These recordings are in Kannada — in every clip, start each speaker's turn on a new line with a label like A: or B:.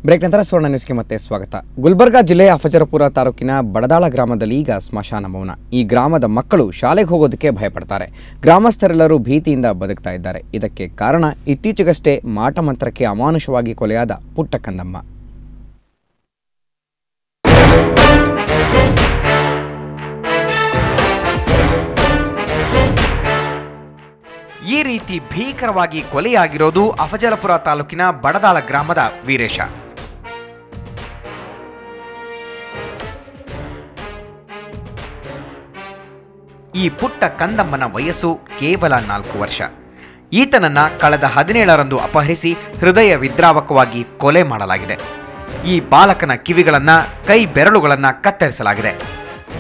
A: ಬ್ರೇಕ್ ನಂತರ ಸುವರ್ಣ ನ್ಯೂಸ್ಗೆ ಮತ್ತೆ ಸ್ವಾಗತ. ಗುಲ್ಬರ್ಗಾ ಜಿಲ್ಲೆಯ ಅಫಜರಪುರ ತಾಲೂಕಿನ ಬಡದಾಳ ಗ್ರಾಮದಲ್ಲಿ ಈಗ ಸ್ಮಶಾನ ಮೌನ. ಈ ಗ್ರಾಮದ ಮಕ್ಕಳು ಶಾಲೆಗೆ ಹೋಗೋದಕ್ಕೆ ಭಯಪಡ್ತಾರೆ. ಗ್ರಾಮಸ್ಥರೆಲ್ಲರೂ ಭೀತಿಯಿಂದ ಬದುಕ್ತಾ ಇದ್ದಾರೆ. ಇದಕ್ಕೆ ಕಾರಣ ಇತ್ತೀಚೆಗಷ್ಟೇ ಮಾಟಮಂತ್ರಕ್ಕೆ ಅಮಾನುಷವಾಗಿ ಕೊಲೆಯಾದ ಪುಟ್ಟ ಕಂದಮ್ಮ. ಈ ರೀತಿ ಭೀಕರವಾಗಿ ಕೊಲೆಯಾಗಿರೋದು ಅಫಜಲಪುರ ತಾಲೂಕಿನ ಬಡದಾಳ ಗ್ರಾಮದ ವೀರೇಶ. ಈ ಪುಟ್ಟ ಕಂದಮ್ಮನ ವಯಸ್ಸು ಕೇವಲ 4 ವರ್ಷ. ಈತನನ್ನ ಕಳೆದ 17ರಂದು ಅಪಹರಿಸಿ ಹೃದಯ ವಿದ್ರಾವಕವಾಗಿ ಕೊಲೆ ಮಾಡಲಾಗಿದೆ. ಈ ಬಾಲಕನ ಕಿವಿಗಳನ್ನ, ಕೈ ಬೆರಳುಗಳನ್ನ ಕತ್ತರಿಸಲಾಗಿದೆ.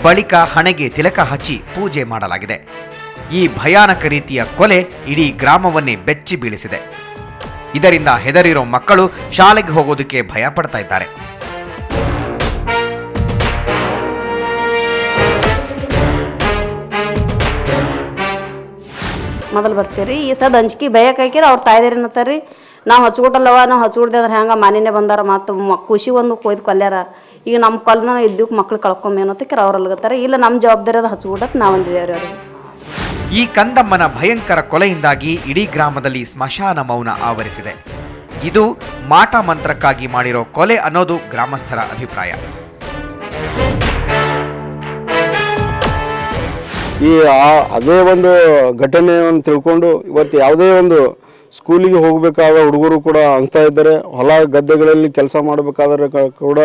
A: ಬಳಿಕ ಹಣೆಗೆ ತಿಲಕ ಹಚ್ಚಿ ಪೂಜೆ ಮಾಡಲಾಗಿದೆ. ಈ ಭಯಾನಕ ರೀತಿಯ ಕೊಲೆ ಇಡೀ ಗ್ರಾಮವನ್ನೇ ಬೆಚ್ಚಿ ಬೀಳಿಸಿದೆ. ಇದರಿಂದ ಹೆದರಿರೋ ಮಕ್ಕಳು ಶಾಲೆಗೆ ಹೋಗೋದಕ್ಕೆ ಭಯ ಪಡ್ತಾ ಇದ್ದಾರೆ.
B: ಮೊದಲು ಬರ್ತೀರಿ ಈ ಸದ್ ಅಂಜಿಕೆ ಭಯಕ್ಕೆ ಹಾಕಿರ ಅವ್ರ ತಾಯ್ದೇರಿ ಅನ್ನತ್ತಾರ್ರಿ. ನಾವು ಹಚ್ಕೊಟ್ಟಲ್ಲವ, ನಾವು ಹಚ್ಕೊಡ್ದೆ ಅಂದ್ರೆ ಹೆಂಗೆ ಮಾನಿನೇ ಬಂದಾರ, ಮತ್ತು ಖುಷಿ ಒಂದು ಕೊಯ್ದು ಕೊಲ್ಯಾರ. ಈಗ ನಮ್ಮ ಕೊಲ್ನ ಇದ್ದಕ್ಕೆ ಮಕ್ಳು ಕಳ್ಕೊಂಬೇನೋತಕ್ಕೆ ಅವ್ರು ಅಲ್ಗತ್ತಾರೆ. ಇಲ್ಲ ನಮ್ಮ ಜವಾಬ್ದಾರಿ ಅದು ಹಚ್ಕೊಡಕ್ಕೆ ನಾವು ಅಂದಿದ್ದೇವ್ರಿ ಅವ್ರಿಗೆ.
A: ಈ ಕಂದಮ್ಮನ ಭಯಂಕರ ಕೊಲೆಯಿಂದಾಗಿ ಇಡೀ ಗ್ರಾಮದಲ್ಲಿ ಸ್ಮಶಾನ ಮೌನ ಆವರಿಸಿದೆ. ಇದು ಮಾಟ ಮಂತ್ರಕ್ಕಾಗಿ ಮಾಡಿರೋ ಕೊಲೆ ಅನ್ನೋದು ಗ್ರಾಮಸ್ಥರ ಅಭಿಪ್ರಾಯ.
C: ಅದೇ ಒಂದು ಘಟನೆಯನ್ನು ತಿಳ್ಕೊಂಡು ಇವತ್ತು ಯಾವುದೇ ಒಂದು ಸ್ಕೂಲಿಗೆ ಹೋಗಬೇಕಾದ ಹುಡುಗರು ಕೂಡ ಅನಿಸ್ತಾ ಇದ್ದಾರೆ. ಹೊಲ ಗದ್ದೆಗಳಲ್ಲಿ ಕೆಲಸ ಮಾಡಬೇಕಾದ್ರೆ ಕೂಡ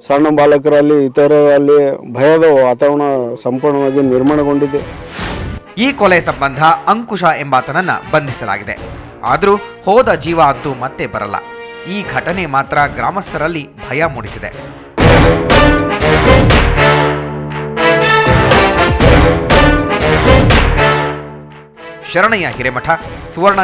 C: ಸಣ್ಣ ಬಾಲಕರಲ್ಲಿ ಇತರರಲ್ಲಿ ಭಯದ ವಾತಾವರಣ ಸಂಪೂರ್ಣವಾಗಿ ನಿರ್ಮಾಣಗೊಂಡಿದೆ.
A: ಈ ಕೊಲೆ ಸಂಬಂಧ ಅಂಕುಶ ಎಂಬಾತನನ್ನ ಬಂಧಿಸಲಾಗಿದೆ. ಆದರೂ ಹೋದ ಜೀವ ಅಂತೂ ಮತ್ತೆ ಬರಲ್ಲ. ಈ ಘಟನೆ ಮಾತ್ರ ಗ್ರಾಮಸ್ಥರಲ್ಲಿ ಭಯ ಮೂಡಿಸಿದೆ. ಶರಣಯ್ಯ ಹಿರೇಮಠ, ಸುವರ್ಣ.